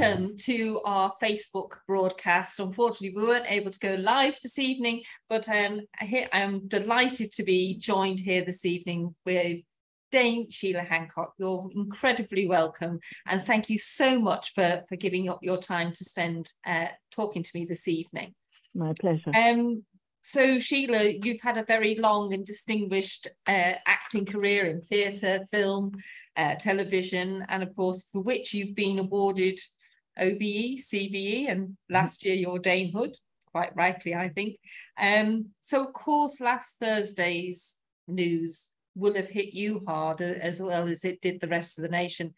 welcome to our Facebook broadcast. Unfortunately, we weren't able to go live this evening, but I'm delighted to be joined here this evening with Dame Sheila Hancock. You're incredibly welcome, and thank you so much for giving up your time to spend talking to me this evening. My pleasure. So Sheila, you've had a very long and distinguished acting career in theatre, film, television, and of course for which you've been awarded OBE, CBE, and last year your damehood, quite rightly I think. So of course last Thursday's news will have hit you hard as well as it did the rest of the nation.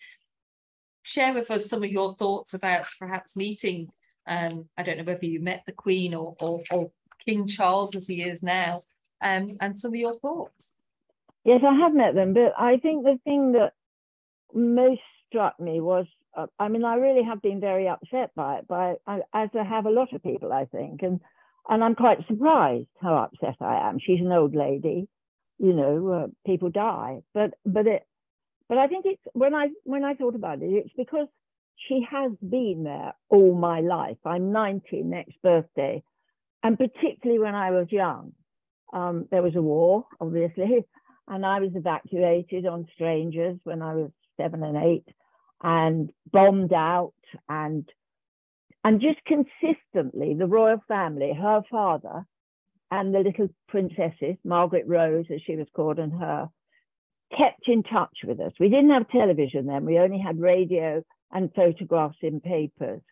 Share with us some of your thoughts about perhaps meeting, I don't know whether you met the Queen or King Charles as he is now, and some of your thoughts. Yes, I have met them, but I think the thing that most struck me was, I mean, I really have been very upset by it, as I have a lot of people, I think, and I'm quite surprised how upset I am. She's an old lady, you know, people die, but I think it's when I thought about it, it's because she has been there all my life. I'm 90 next birthday. And particularly when I was young, there was a war, obviously, and I was evacuated on strangers when I was 7 and 8, and bombed out, and just consistently the royal family, her father, and the little princesses, Margaret Rose, as she was called, and her, kept in touch with us. We didn't have television then; we only had radio and photographs in papers,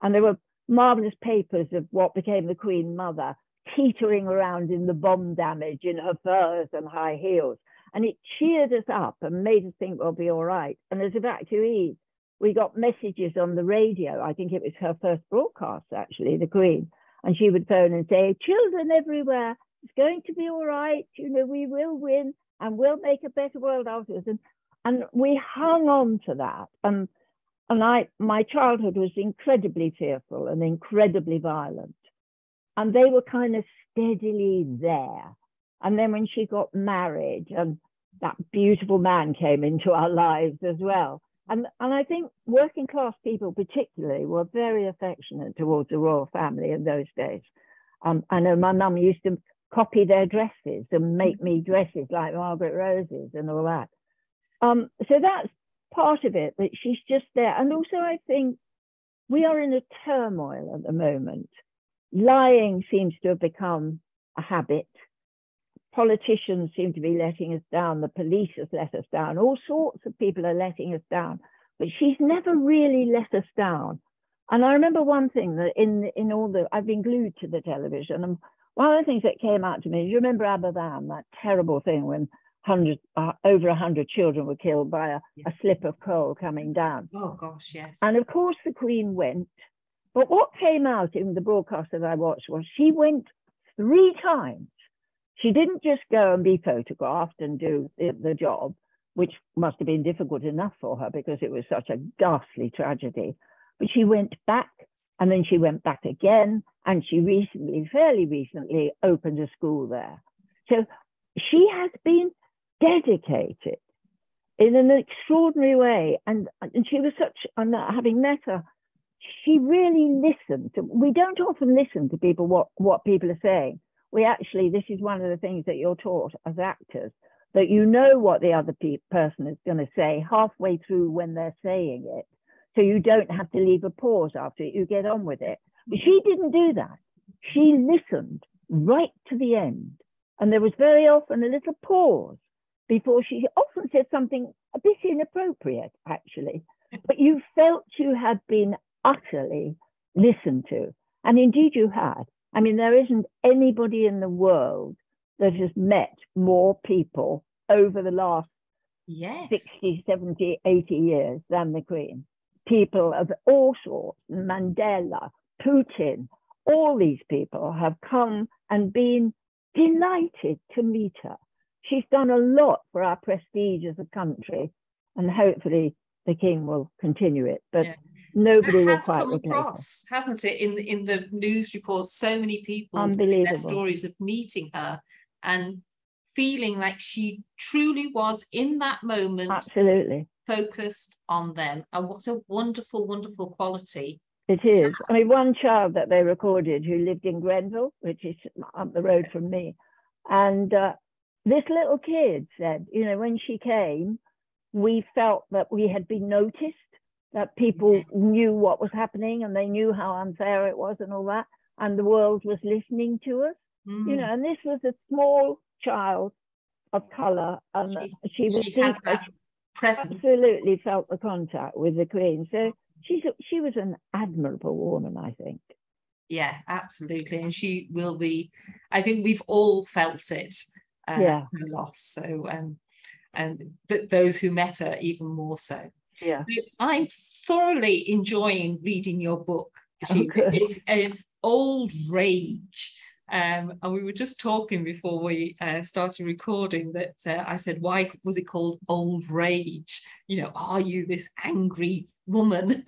and there were marvelous papers of what became the Queen Mother teetering around in the bomb damage in her furs and high heels, and it cheered us up and made us think we'll be all right. And as evacuees, we got messages on the radio. I think it was her first broadcast, actually, the Queen, and she would phone and say, "Children everywhere, it's going to be all right, you know, we will win and we'll make a better world afterwards." And we hung on to that. And my childhood was incredibly fearful and incredibly violent. And they were kind of steadily there. And then when she got married, and that beautiful man came into our lives as well. And I think working class people particularly were very affectionate towards the royal family in those days. I know my mum used to copy their dresses and make me dresses like Margaret Rose's and all that. So that's part of it, that she's just there. And also I think we are in a turmoil at the moment. Lying seems to have become a habit. Politicians seem to be letting us down. The police has let us down. All sorts of people are letting us down, but she's never really let us down. And I remember one thing that in all the, I've been glued to the television, and one of the things that came out to me, you remember Aberfan, that terrible thing when over 100 children were killed by a slip of coal coming down. Oh gosh, yes. And of course the Queen went, but what came out in the broadcast that I watched was she went 3 times. She didn't just go and be photographed and do the job, which must have been difficult enough for her because it was such a ghastly tragedy, but she went back, and then she went back again, and she fairly recently opened a school there. So she has been dedicated in an extraordinary way, and she was such, having met her, she really listened. We don't often listen to people, what people are saying. We actually, this is one of the things that you're taught as actors, that you know what the other person is going to say halfway through when they're saying it, so you don't have to leave a pause after it, you get on with it. But she didn't do that. She listened right to the end, and there was very often a little pause before she often said something a bit inappropriate, actually, but you felt you had been utterly listened to. And indeed you had. I mean, there isn't anybody in the world that has met more people over the last 60, 70, 80 years than the Queen. People of all sorts, Mandela, Putin, all these people have come and been delighted to meet her. She's done a lot for our prestige as a country, and hopefully the King will continue it. But nobody will quite replace her. Hasn't it? In the news reports, so many people their stories of meeting her and feeling like she truly was in that moment. Absolutely. focused on them. And what a wonderful, wonderful quality. It is. I mean, one child that they recorded who lived in Grenville, which is up the road from me, and this little kid said, you know, when she came, we felt that we had been noticed, that people knew what was happening and they knew how unfair it was and all that, and the world was listening to us. You know, and this was a small child of color, and she had that presence. Absolutely felt the contact with the Queen. So she was an admirable woman, I think. Yeah, absolutely. And she will be, I think we've all felt it, her loss. So, but those who met her even more so. Yeah. I'm thoroughly enjoying reading your book, Sheila. It's an old rage. And we were just talking before we started recording that I said, why was it called Old Rage? You know, are you this angry woman?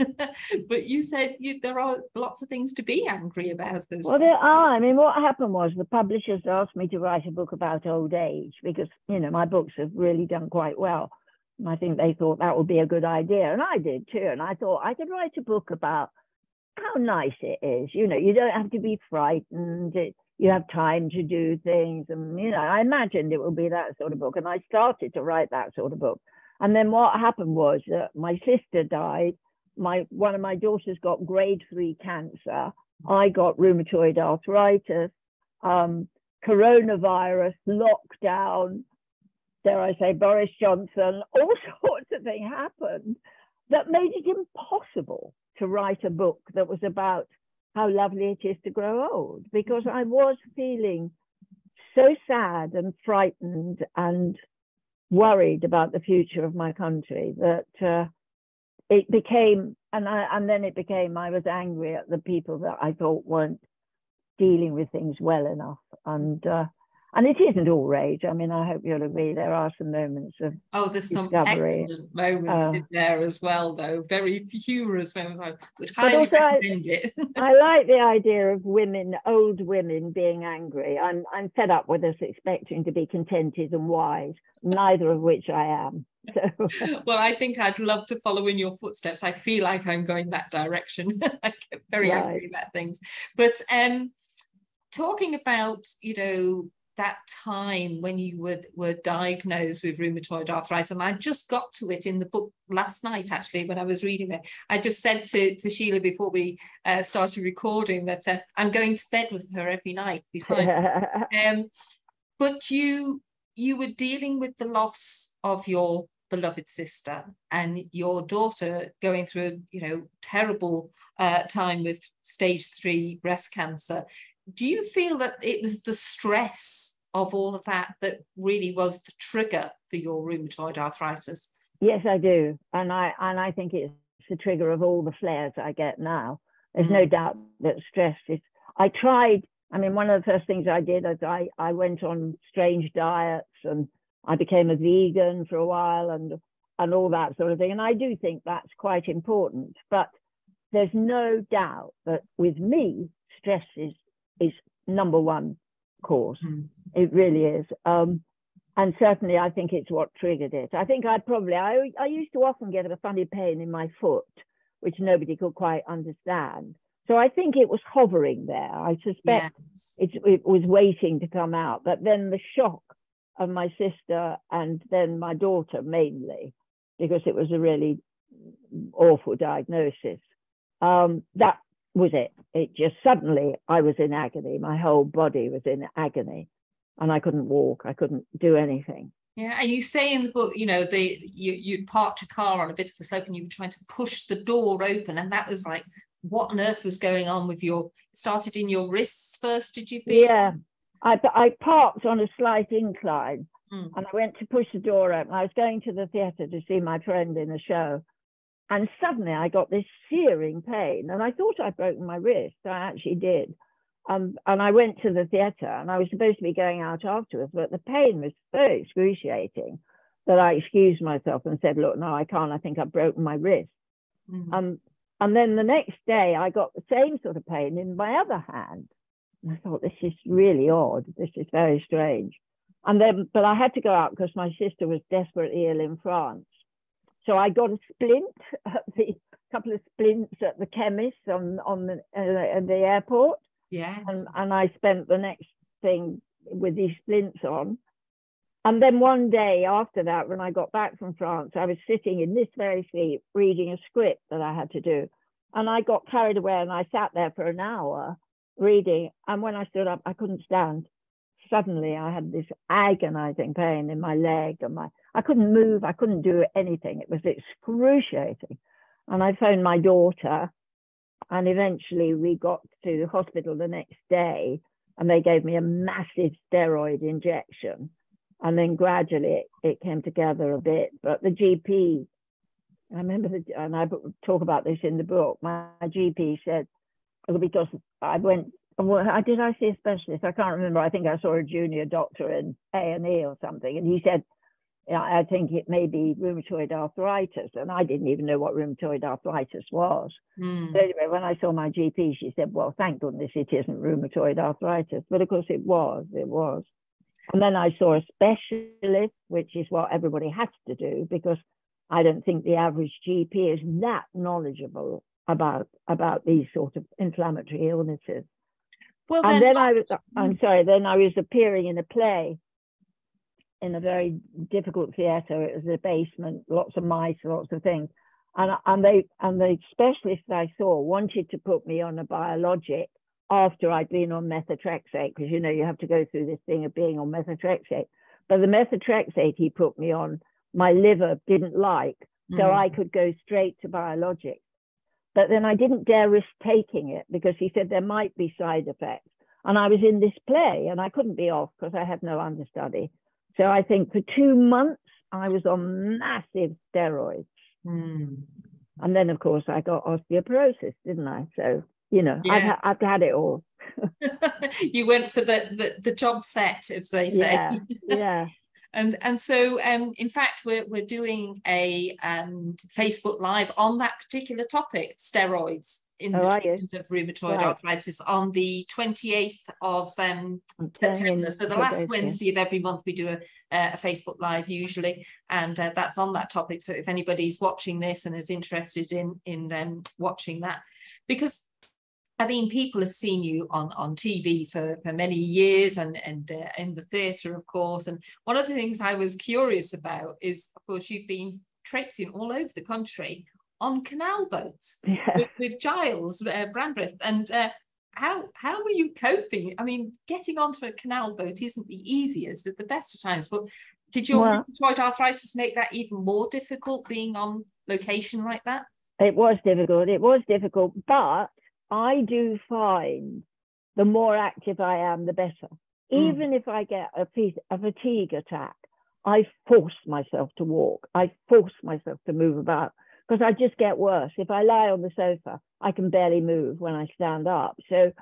But you said there are lots of things to be angry about. Well, there are. I mean, what happened was the publishers asked me to write a book about old age because, you know, my books have really done quite well. And I think they thought that would be a good idea. And I did too. And I thought I could write a book about how nice it is. You know, you don't have to be frightened. You have time to do things. And, you know, I imagined it would be that sort of book. And I started to write that sort of book. And then what happened was that my sister died. One of my daughters got grade 3 cancer. I got rheumatoid arthritis, coronavirus, lockdown, dare I say, Boris Johnson, all sorts of things happened that made it impossible to write a book that was about how lovely it is to grow old, because I was feeling so sad and frightened and worried about the future of my country that it became, and then it became, I was angry at the people that I thought weren't dealing with things well enough. And it isn't all rage. I mean, I hope you'll agree there are some moments of there's discovery. some excellent moments in there as well, though. Very humorous moments. I would highly recommend it. I like the idea of women, old women, being angry. I'm fed up with us expecting to be contented and wise, neither of which I am. So. Well, I think I'd love to follow in your footsteps. I feel like I'm going that direction. I get very angry about things. But talking about, you know, that time when you were diagnosed with rheumatoid arthritis, and I just got to it in the book last night, actually, when I was reading it. I just said to Sheila before we started recording that I'm going to bed with her every night beside me. But you were dealing with the loss of your beloved sister and your daughter going through, you know, terrible time with stage 3 breast cancer. Do you feel that it was the stress of all of that that really was the trigger for your rheumatoid arthritis? Yes, I do. And I think it's the trigger of all the flares I get now. There's no doubt that stress is. I tried, I mean, one of the first things I did is I went on strange diets, and I became a vegan for a while and all that sort of thing. And I do think that's quite important. But there's no doubt that with me, stress is number one cause. It really is. And certainly I think it's what triggered it. I think I used to often get a funny pain in my foot, which nobody could quite understand. So I think it was hovering there. I suspect it was waiting to come out. But then the shock of my sister and then my daughter mainly, because it was a really awful diagnosis, that was it. It just suddenly, I was in agony. My whole body was in agony, and I couldn't walk. I couldn't do anything. Yeah, and you say in the book, you know, you'd parked your car on a bit of a slope and you were trying to push the door open, and that was like, what on earth was going on with it started in your wrists first, did you feel? Yeah, I parked on a slight incline, and I went to push the door open. I was going to the theatre to see my friend in a show. And suddenly I got this searing pain, and I thought I'd broken my wrist. I actually did. And I went to the theatre, and I was supposed to be going out afterwards, but the pain was so excruciating that I excused myself and said, look, no, I can't. I think I've broken my wrist. And then the next day I got the same sort of pain in my other hand. And I thought, this is really odd. This is very strange. But I had to go out because my sister was desperately ill in France. So I got a splint, couple of splints at the chemist on the airport. Yes. And I spent the next thing with these splints on. And then one day after that, when I got back from France, I was sitting in this very seat reading a script that I had to do. And I got carried away and I sat there for an hour reading. And when I stood up, I couldn't stand. Suddenly I had this agonizing pain in my leg and I couldn't move. I couldn't do anything. It was excruciating. And I phoned my daughter, and eventually we got to the hospital the next day and they gave me a massive steroid injection. And then gradually it came together a bit. But the GP, I remember, and I talk about this in the book, my GP said, because I went, did I see a specialist? I can't remember. I think I saw a junior doctor in A&E or something. And he said, yeah, I think it may be rheumatoid arthritis. And I didn't even know what rheumatoid arthritis was. But anyway, when I saw my GP, she said, well, thank goodness it isn't rheumatoid arthritis. But of course it was. And then I saw a specialist, which is what everybody has to do, because I don't think the average GP is that knowledgeable about these sort of inflammatory illnesses. Well, and then I was appearing in a play in a very difficult theatre. It was a basement, lots of mice, lots of things. And the specialist I saw wanted to put me on a biologic after I'd been on methotrexate, because, you know, you have to go through this thing of being on methotrexate. But the methotrexate he put me on, my liver didn't like, so I could go straight to biologics. But then I didn't dare risk taking it because he said there might be side effects. And I was in this play and I couldn't be off because I had no understudy. So I think for 2 months, I was on massive steroids. And then, of course, I got osteoporosis, didn't I? So, you know, yeah. I've had it all. You went for the job set, as they say. Yeah. And so, in fact, we're doing a Facebook Live on that particular topic, steroids in the treatment of rheumatoid arthritis, on the 28th of September. So the last Wednesday of every month, we do a Facebook Live usually, and that's on that topic. So if anybody's watching this and is interested in watching that, because I mean, people have seen you on TV for many years and in the theatre, of course. And one of the things I was curious about is, of course, you've been traipsing all over the country on canal boats with Giles Brandreth. And how were you coping? I mean, getting onto a canal boat isn't the easiest at the best of times. But did your rheumatoid arthritis make that even more difficult, being on location like that? It was difficult, but I do find the more active I am, the better. Even if I get a fatigue attack, I force myself to walk. I force myself to move about because I just get worse. If I lie on the sofa, I can barely move when I stand up. So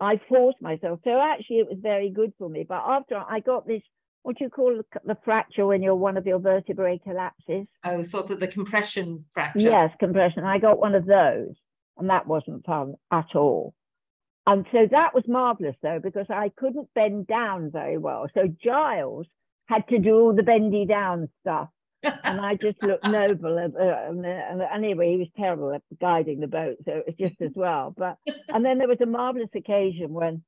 I force myself. So actually it was very good for me. But after I got this, what do you call the fracture when one of your vertebrae collapses? Oh, sort of the compression fracture. Yes, compression. I got one of those. And that wasn't fun at all. And so that was marvelous, though, because I couldn't bend down very well. So Giles had to do all the bendy down stuff. And I just looked noble. And anyway, he was terrible at guiding the boat. So it was just as well. And then there was a marvelous occasion when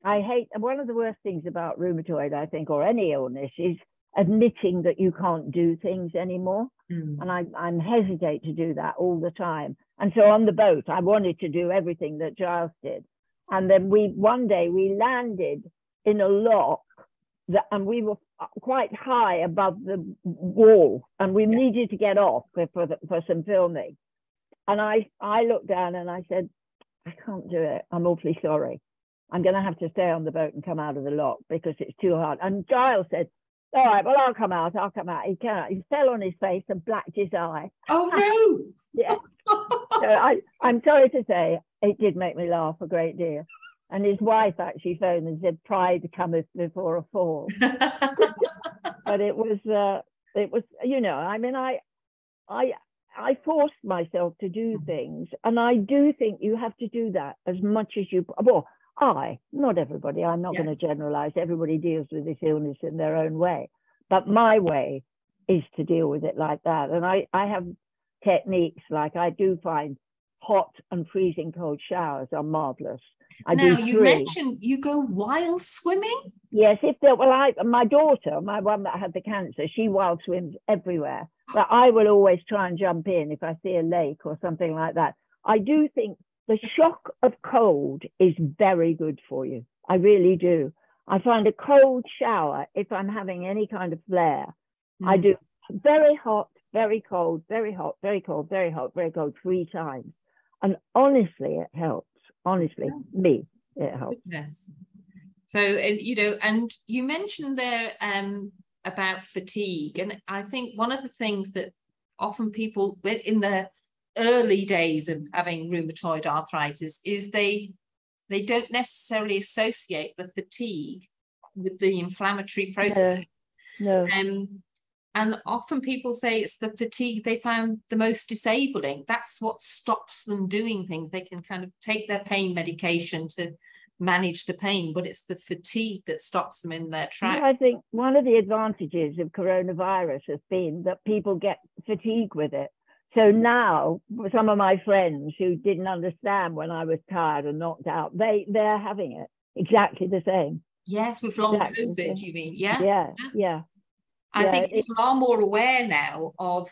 one of the worst things about rheumatoid, I think, or any illness, is admitting that you can't do things anymore. And I hesitate to do that all the time. And so on the boat, I wanted to do everything that Giles did. And then one day we landed in a lock and we were quite high above the wall and we needed to get off for some filming. And I looked down and I said, I can't do it. I'm awfully sorry. I'm going to have to stay on the boat and come out of the lock because it's too hard. And Giles said, all right, well, I'll come out. He can't. He fell on his face and blacked his eye. Oh, no. Yeah. So I'm sorry to say, it did make me laugh a great deal. And his wife actually phoned and said, pride cometh before a fall. But it was, you know, I mean, I forced myself to do things. And I do think you have to do that as much as you, well, not everybody, I'm not going to generalize. Everybody deals with this illness in their own way. But my way is to deal with it like that. And I have techniques, like I do find hot and freezing cold showers are marvelous. Now, you mentioned you go while swimming? Yes, my daughter, my one that had the cancer, she wild swims everywhere. But I will always try and jump in if I see a lake or something like that. I do think the shock of cold is very good for you. I really do. I find a cold shower, if I'm having any kind of flare, I do very hot, very cold, very hot, very cold, very hot, very cold 3 times. And honestly, it helps. Honestly, me, it helps. Goodness. So, and you mentioned there about fatigue. And I think one of the things that often people in the early days of having rheumatoid arthritis is they don't necessarily associate the fatigue with the inflammatory process. No. And often people say it's the fatigue they found the most disabling. That's what stops them doing things. They can kind of take their pain medication to manage the pain, but it's the fatigue that stops them in their track. I think one of the advantages of coronavirus has been that people get fatigue with it. So now some of my friends who didn't understand when I was tired and knocked out, they're having it exactly the same. Yes, with long COVID, you mean? Yeah. I think people are more aware now of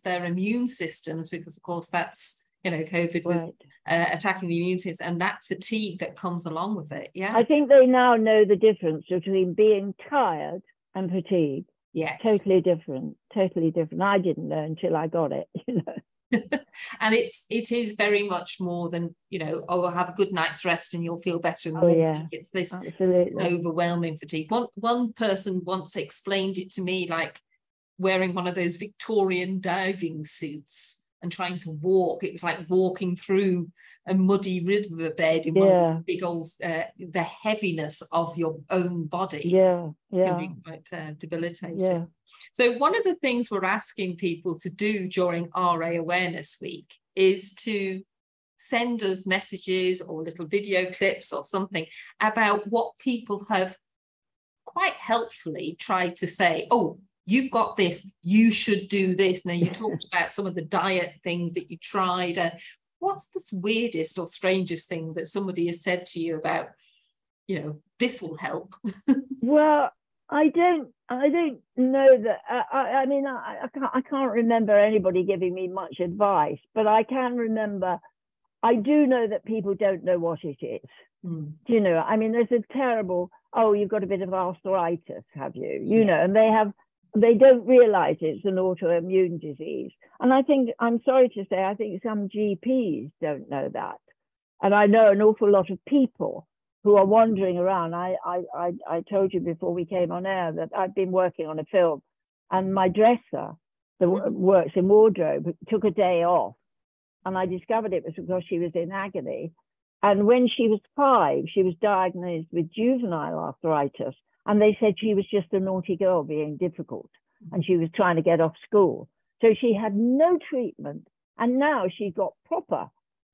their immune systems, because of course that's, COVID was attacking the immune system, and that fatigue that comes along with it. Yeah, I think they now know the difference between being tired and fatigue. Yes, totally different. I didn't know until I got it. And it is very much more than, have a good night's rest and you'll feel better in the morning. It's this overwhelming fatigue. One person once explained it to me like wearing one of those Victorian diving suits and trying to walk. It was like walking through a muddy riverbed in one of the big old, the heaviness of your own body can be quite debilitating. So one of the things we're asking people to do during RA Awareness Week is to send us messages or little video clips or something about what people have quite helpfully tried to say, oh, you've got this, you should do this. Now, you talked about some of the diet things that you tried. What's this weirdest or strangest thing that somebody has said to you about, this will help? Well, I don't know that. I can't remember anybody giving me much advice, but I can remember. I do know that people don't know what it is. Do you know? I mean, there's a terrible. Oh, you've got a bit of arthritis, have you? You know, and they don't realize it's an autoimmune disease. And I think, I'm sorry to say, I think some GPs don't know that. And I know an awful lot of people who are wandering around. I told you before we came on air that I've been working on a film, and my dresser that works in wardrobe took a day off, and I discovered it was because she was in agony. And when she was 5, she was diagnosed with juvenile arthritis, and they said she was just a naughty girl being difficult, and she was trying to get off school. So she had no treatment, and now she's got proper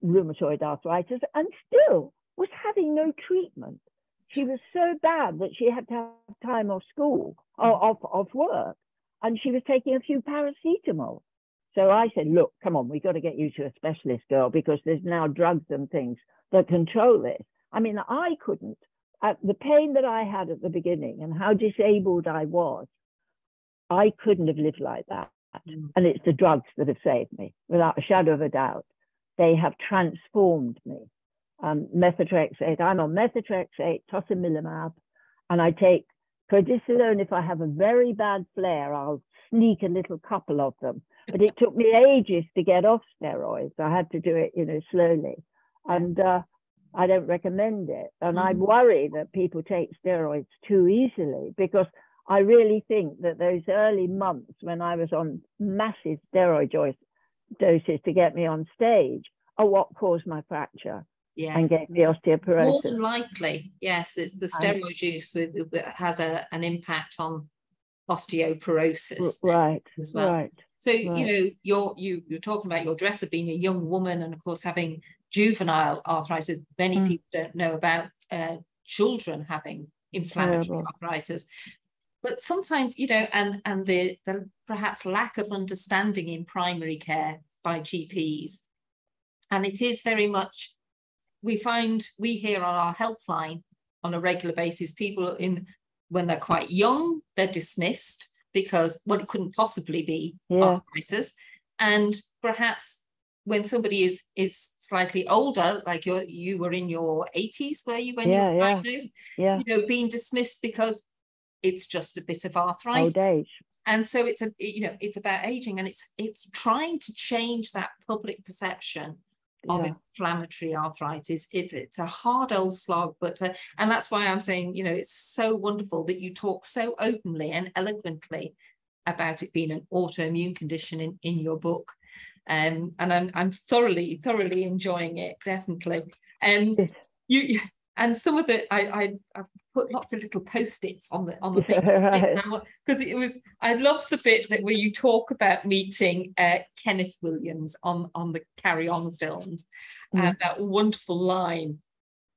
rheumatoid arthritis and still was having no treatment. She was so bad that she had to have time off school or off work, and she was taking a few paracetamol. So I said, look, come on, we've got to get you to a specialist, girl, because there's now drugs and things that control this. I mean, I couldn't, the pain that I had at the beginning and how disabled I was, I couldn't have lived like that. And it's the drugs that have saved me, without a shadow of a doubt. They have transformed me. Methotrexate, I'm on methotrexate, tocilizumab, and I take prednisolone. If I have a very bad flare, I'll sneak a little couple of them. But it took me ages to get off steroids. I had to do it, slowly. And I don't recommend it. And I worry that people take steroids too easily, because I really think that those early months when I was on massive steroid doses to get me on stage are what caused my fracture. And gave me osteoporosis. More than likely, yes. The steroid use has an impact on osteoporosis, as well. Right. So you're talking about your dresser being a young woman, and of course having juvenile arthritis. Many people don't know about children having inflammatory arthritis. but sometimes, you know, and the perhaps lack of understanding in primary care by GPs. And it is very much, we hear on our helpline on a regular basis, people when they're quite young, they're dismissed because, well, it couldn't possibly be arthritis. And perhaps when somebody is slightly older, like you were in your 80s, were you, when you were diagnosed? You know, being dismissed because it's just a bit of arthritis. Old age. And so it's about aging, and it's trying to change that public perception of inflammatory arthritis. It's a hard old slog, but and that's why I'm saying, you know, it's so wonderful that you talk so openly and eloquently about it being an autoimmune condition in your book. And I'm thoroughly enjoying it, definitely. You and some of the I put lots of little post-its on the thing, because I love the bit that where you talk about meeting Kenneth Williams on the Carry On films, and that wonderful line,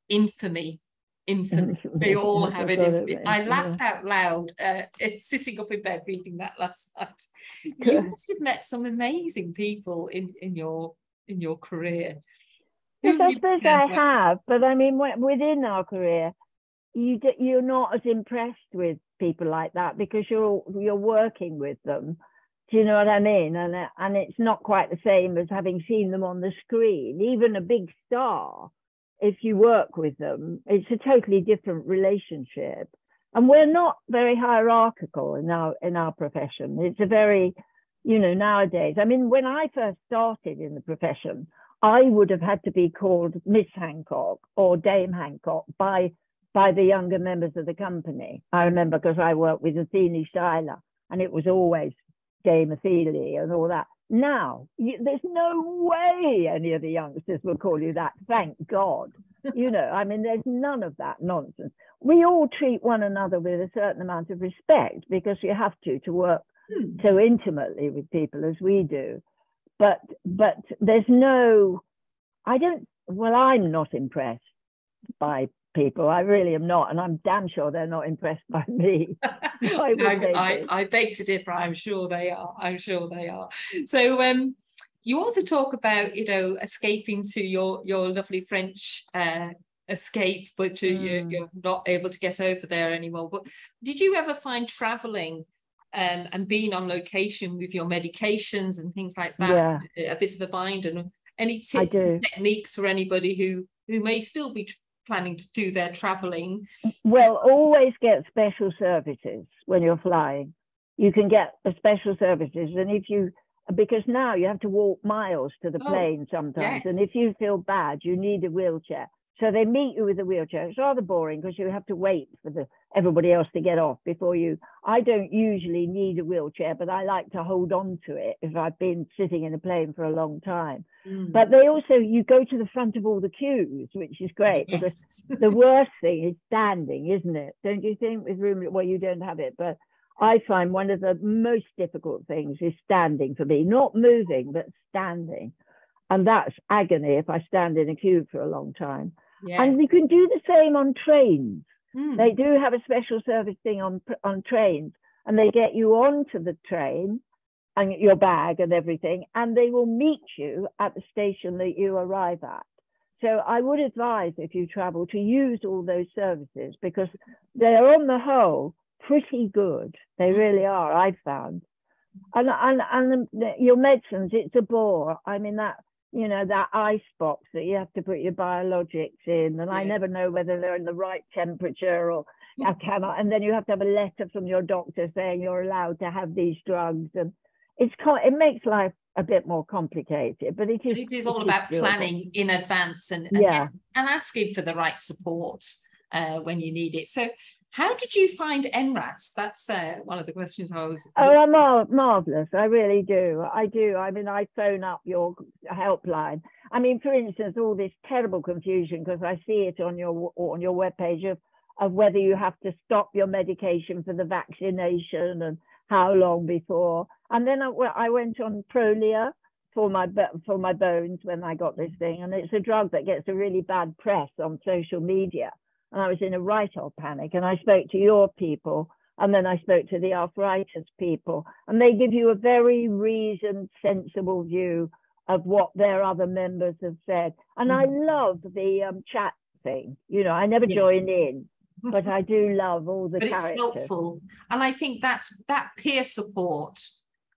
infamy. They all have it. I laughed out loud sitting up in bed reading that last night. You must have met some amazing people in your career. Yes, I suppose I have, but I mean, within our career, you're not as impressed with people like that because you're working with them. Do you know what I mean? And it's not quite the same as having seen them on the screen. Even a big star, if you work with them, it's a totally different relationship. And we're not very hierarchical in our profession. It's a very, you know, nowadays. I mean, when I first started in the profession, I would have had to be called Miss Hancock or Dame Hancock by the younger members of the company. I remember, because I worked with Athene Sheila, and it was always Dame Athene and all that. Now, there's no way any of the youngsters will call you that, thank God. You know, I mean, there's none of that nonsense. We all treat one another with a certain amount of respect because you have to work so intimately with people as we do. But there's no, I'm not impressed by people. I really am not. And I'm damn sure they're not impressed by me. I beg to differ. I'm sure they are. So you also talk about, you know, escaping to your lovely French escape, but you're not able to get over there anymore. But did you ever find traveling and being on location with your medications and things like that a bit of a bind? And any tips and techniques for anybody who may still be planning to do their traveling? Well, always get special services when you're flying. You can get special services, and because now you have to walk miles to the plane sometimes, and if you feel bad, you need a wheelchair. So they meet you with a wheelchair. It's rather boring because you have to wait for everybody else to get off before you. I don't usually need a wheelchair, but I like to hold on to it if I've been sitting in a plane for a long time. But you go to the front of all the queues, which is great, because the worst thing is standing, isn't it? Don't you think? With room, well, you don't have it, but I find one of the most difficult things is standing for me, not moving, but standing. And that's agony if I stand in a queue for a long time. And you can do the same on trains. They do have a special service thing on trains, and they get you onto the train and your bag and everything, and they will meet you at the station that you arrive at. So I would advise, if you travel, to use all those services, because they're on the whole pretty good. They really are, I've found. And your medicines, it's a bore. I mean, that ice box that you have to put your biologics in, and I never know whether they're in the right temperature or I cannot. And then you have to have a letter from your doctor saying you're allowed to have these drugs, and it makes life a bit more complicated. But it is all about planning in advance and asking for the right support when you need it. So how did you find NRAS? That's one of the questions I was... I'm marvellous. I really do. I do. I mean, I phone up your helpline. I mean, for instance, all this terrible confusion, because I see it on your webpage of whether you have to stop your medication for the vaccination and how long before. And then I went on Prolia for my bones when I got this thing. And it's a drug that gets a really bad press on social media. And I was in a right old panic, and I spoke to your people, And then I spoke to the arthritis people, and they give you a very reasoned, sensible view of what their other members have said. And I love the chat thing. You know, I never join in, but I do love all the characters. It's helpful. And I think that peer support.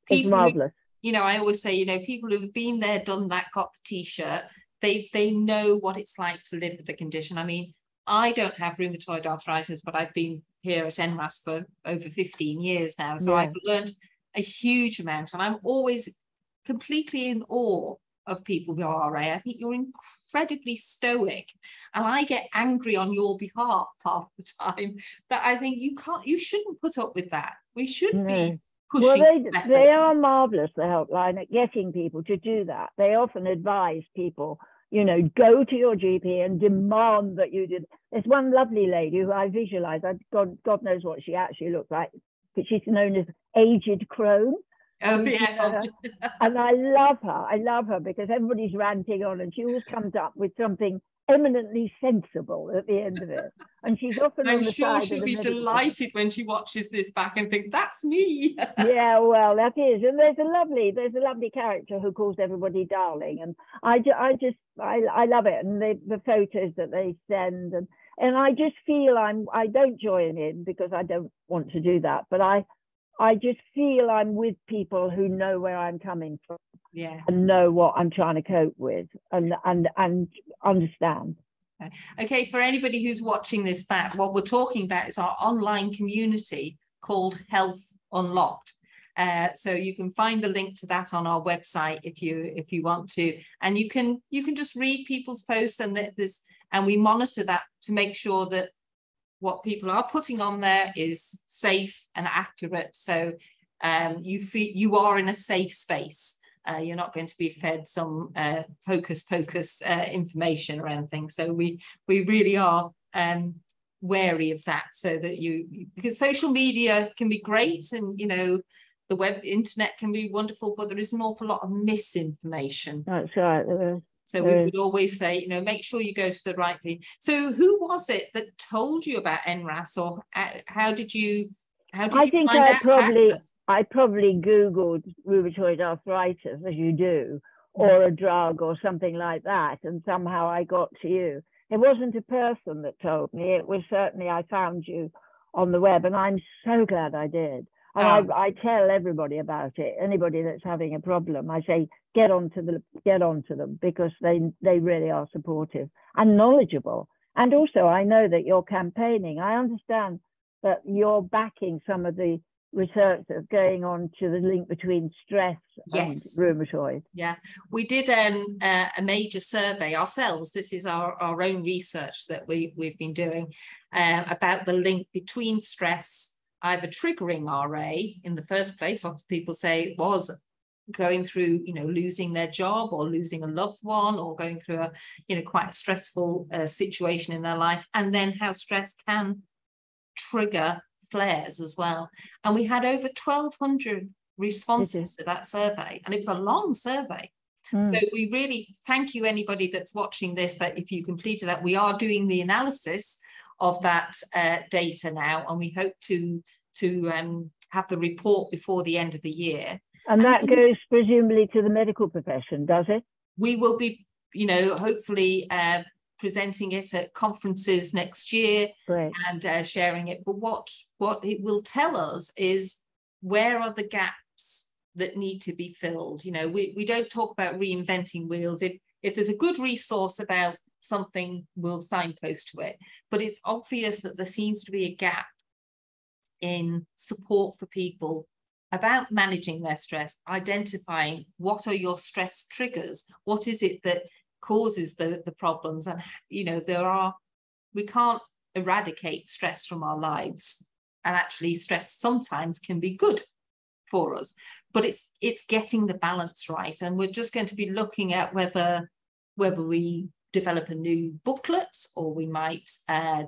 It's marvelous. You know, I always say, you know, people who've been there, done that, got the T-shirt, they know what it's like to live with the condition. I mean, I don't have rheumatoid arthritis, but I've been here at NRAS for over 15 years now. So I've learned a huge amount, and I'm always completely in awe of people who are RA. I think you're incredibly stoic, and I get angry on your behalf half the time that I think you shouldn't put up with that. We should be pushing. Well, they are marvelous, the helpline, at getting people to do that. They often advise people, you know, go to your GP and demand that you did. There's one lovely lady who I visualize, God knows what she actually looks like, but she's known as Aged Crone. Oh, yes. And I love her because everybody's ranting on, and she always comes up with something eminently sensible at the end of it. And she's often on the side. I'm sure she'll be delighted when she watches this back and think, that's me. Yeah, well, that is. And there's a lovely character who calls everybody darling. And I love it. And the photos that they send. And I just feel I don't join in because I don't want to do that. But I just feel I'm with people who know where I'm coming from, and know what I'm trying to cope with, and understand. Okay, for anybody who's watching this back, what we're talking about is our online community called Health Unlocked. So you can find the link to that on our website if you want to, and you can just read people's posts, and we monitor that to make sure that what people are putting on there is safe and accurate. So you are in a safe space. You're not going to be fed some hocus pocus information or anything. So we really are wary of that, so that because social media can be great, and you know, the internet can be wonderful, but there is an awful lot of misinformation. That's right. So we would always say, you know, make sure you go to the right people. So who was it that told you about NRAS, or how did you find out? I probably Googled rheumatoid arthritis, as you do, or a drug or something like that, and somehow I got to you. It wasn't a person that told me. It was certainly, I found you on the web, and I'm so glad I did. And I tell everybody about it. Anybody that's having a problem, I say, get onto them, because they really are supportive and knowledgeable. And also, I know that you're campaigning. I understand that you're backing some of the research that's going on to the link between stress and rheumatoid. Yeah, we did a major survey ourselves. This is our own research that we've been doing about the link between stress, either triggering RA in the first place. Lots of people say it was going through, you know, losing their job or losing a loved one, or going through a, you know, quite a stressful situation in their life, and then how stress can trigger flares as well. And we had over 1,200 responses to that survey, and it was a long survey. So we really thank you, anybody that's watching this, that if you completed that, we are doing the analysis of that data now, and we hope to have the report before the end of the year. And that goes presumably to the medical profession, does it? We will be, you know, hopefully presenting it at conferences next year. Great. And sharing it. But what it will tell us is, where are the gaps that need to be filled? You know, we don't talk about reinventing wheels. If there's a good resource about something, we'll signpost to it. But it's obvious that there seems to be a gap in support for people about managing their stress, identifying what are your stress triggers, what is it that causes the problems. And, you know, we can't eradicate stress from our lives, and actually stress sometimes can be good for us, but it's getting the balance right. And we're just going to be looking at whether we develop a new booklet, or we might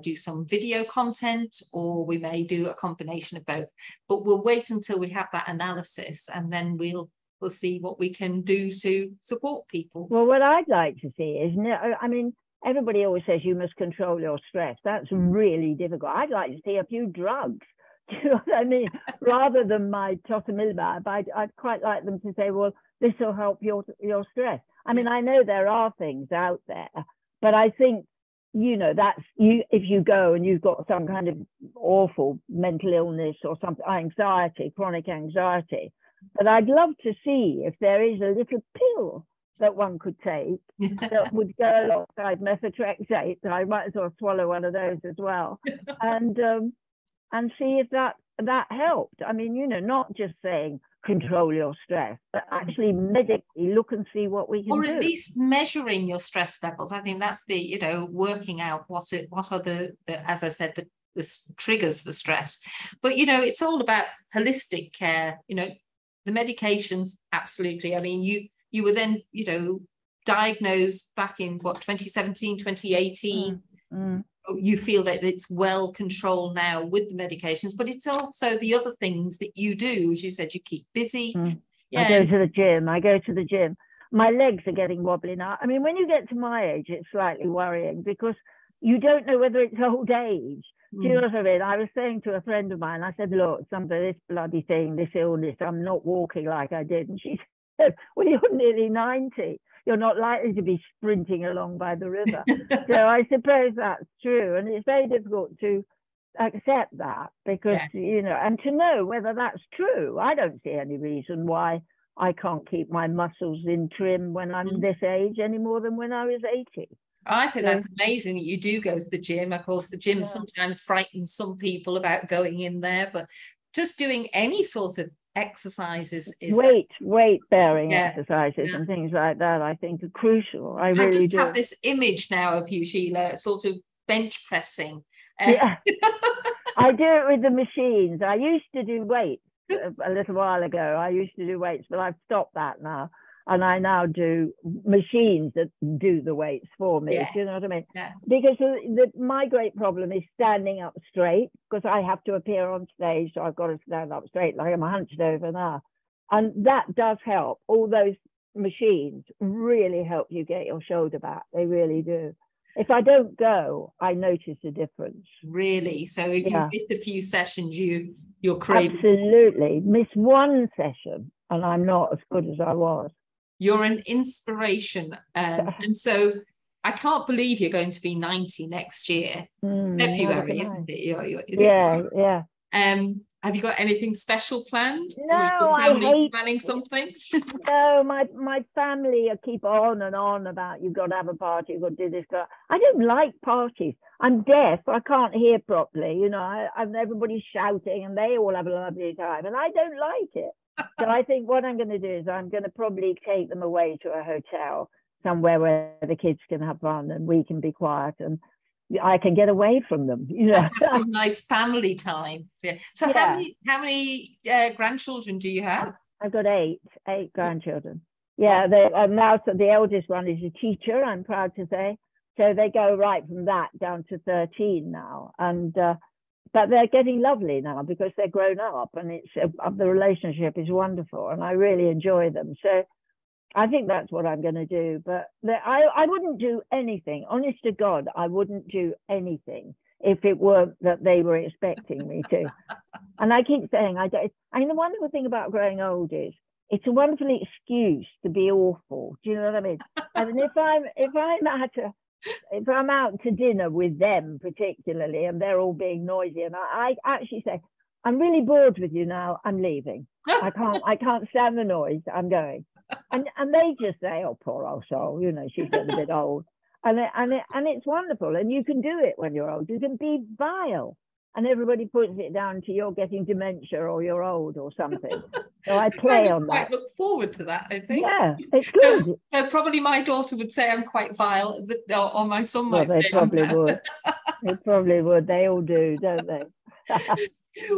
do some video content, or we may do a combination of both. But we'll wait until we have that analysis, and then we'll see what we can do to support people. Well, what I'd like to see is, I mean, everybody always says you must control your stress. That's really difficult. I'd like to see a few drugs Do you know what I mean? Rather than my tosamilibab, I'd quite like them to say, well, this will help your stress. I mean, I know there are things out there, but I think, you know, that's you. If you go and you've got some kind of awful mental illness or something, anxiety, chronic anxiety, but I'd love to see if there is a little pill that one could take that would go alongside methotrexate. I might as well swallow one of those as well, and see if that helped. I mean, you know, not just saying control your stress, but actually medically look and see what we can do. Or at least measuring your stress levels. I think that's the, you know, working out what are the as I said, the triggers for stress. But, you know, it's all about holistic care. You know, the medications, absolutely. I mean, you were then, you know, diagnosed back in 2017, 2018. You feel that it's well controlled now with the medications, but it's also the other things that you do. As you said, you keep busy. Yeah. I go to the gym. My legs are getting wobbly now. I mean, when you get to my age, it's slightly worrying because you don't know whether it's old age. Do you know what I mean? I was saying to a friend of mine, I said, look, some of this bloody thing, this illness, I'm not walking like I did. And she said, well, you're nearly 90. You're not likely to be sprinting along by the river. So I suppose that's true. And it's very difficult to accept that because, you know, and to know whether that's true. I don't see any reason why I can't keep my muscles in trim when I'm this age any more than when I was 80. I think that's amazing that you do go to the gym. Of course, the gym sometimes frightens some people about going in there, but just doing any sort of exercises is weight bearing exercises and things like that, I think are crucial. I really do have this image now of you, Sheila, sort of bench pressing. I do it with the machines. I used to do weights a little while ago. I used to do weights, but I've stopped that now. And I now do machines that do the weights for me. Do you know what I mean? Because my great problem is standing up straight, because I have to appear on stage, so I've got to stand up straight, like I'm hunched over now. And that does help. All those machines really help you get your shoulder back. They really do. If I don't go, I notice a difference. Really? So if you miss a few sessions, you're craving. Absolutely. Miss one session, and I'm not as good as I was. You're an inspiration. And so I can't believe you're going to be 90 next year. February, isn't it? Have you got anything special planned? No, I hate planning something. No, my family keep on and on about you've got to have a party, you've got to do this. I don't like parties. I'm deaf. I can't hear properly. You know, everybody's shouting and they all have a lovely time, and I don't like it. So I think what I'm going to do is I'm going to probably take them away to a hotel somewhere where the kids can have fun and we can be quiet and I can get away from them. You know, have some nice family time. So how many grandchildren do you have? I've got eight grandchildren. Yeah, now so the eldest one is a teacher, I'm proud to say. So they go right from that down to 13 now, and but they're getting lovely now because they're grown up, and it's the relationship is wonderful, and I really enjoy them. So I think that's what I'm going to do. But I wouldn't do anything, honest to God, I wouldn't do anything if it weren't that they were expecting me to. And I keep saying, I mean, the wonderful thing about growing old is it's a wonderful excuse to be awful. Do you know what I mean? I mean, if I'm out to dinner with them particularly, and they're all being noisy, and I actually say, I'm really bored with you now, I'm leaving. I can't stand the noise, I'm going. And they just say, oh, poor old soul, you know, she's getting a bit old. And it's wonderful. And you can do it when you're old. You can be vile. And everybody puts it down to you're getting dementia or you're old or something. So I play on that. I look forward to that, I think. Yeah, it's good. So probably my daughter would say I'm quite vile, or my son might say. They probably would. They probably would. They all do, don't they?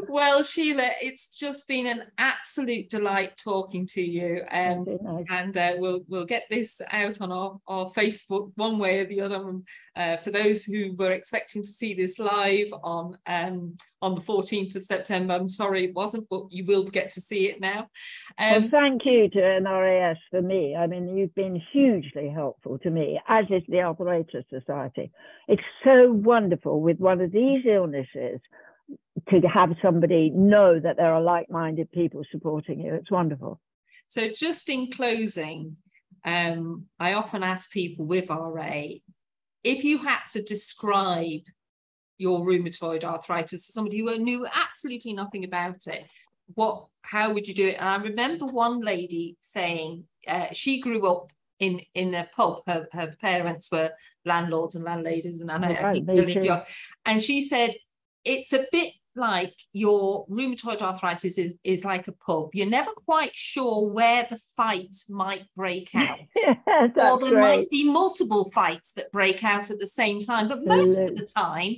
Well, Sheila, it's just been an absolute delight talking to you, and we'll get this out on our Facebook one way or the other. For those who were expecting to see this live on the 14th of September, I'm sorry it wasn't, but you will get to see it now. Well, thank you to NRAS for me. I mean, you've been hugely helpful to me, as is the Arthritis Society. It's so wonderful with one of these illnesses to have somebody know that there are like-minded people supporting you. It's wonderful. So just in closing, I often ask people with RA, if you had to describe your rheumatoid arthritis to somebody who knew absolutely nothing about it, how would you do it? And I remember one lady saying she grew up in a pub. Her parents were landlords and landladies, and I think they lived young. And she said, it's a bit like your rheumatoid arthritis is like a pub. You're never quite sure where the fight might break out. Or there might be multiple fights that break out at the same time. But most of the time,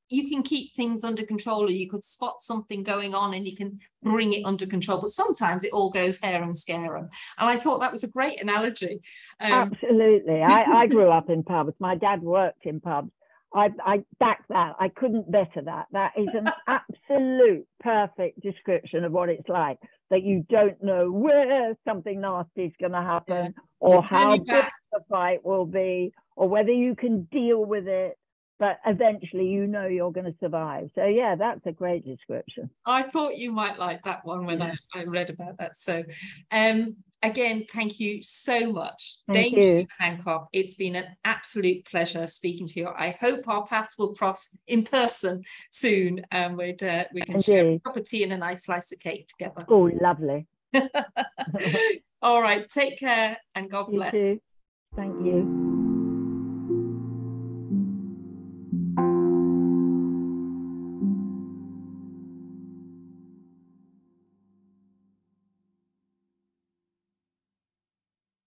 you can keep things under control, or you could spot something going on and you can bring it under control. But sometimes it all goes harum scarum. And I thought that was a great analogy. Absolutely. I grew up in pubs. My dad worked in pubs. I back that. I couldn't better that. That is an absolute perfect description of what it's like, that you don't know where something nasty is going to happen, or how big the fight will be, or whether you can deal with it. But eventually, you know, you're going to survive. So, yeah, that's a great description. I thought you might like that one when I read about that. So, again, thank you so much. Thank you, Sheila Hancock. It's been an absolute pleasure speaking to you. I hope our paths will cross in person soon, and we can share a cup of tea and a nice slice of cake together. Oh, lovely. All right. Take care, and God bless. You too. Thank you.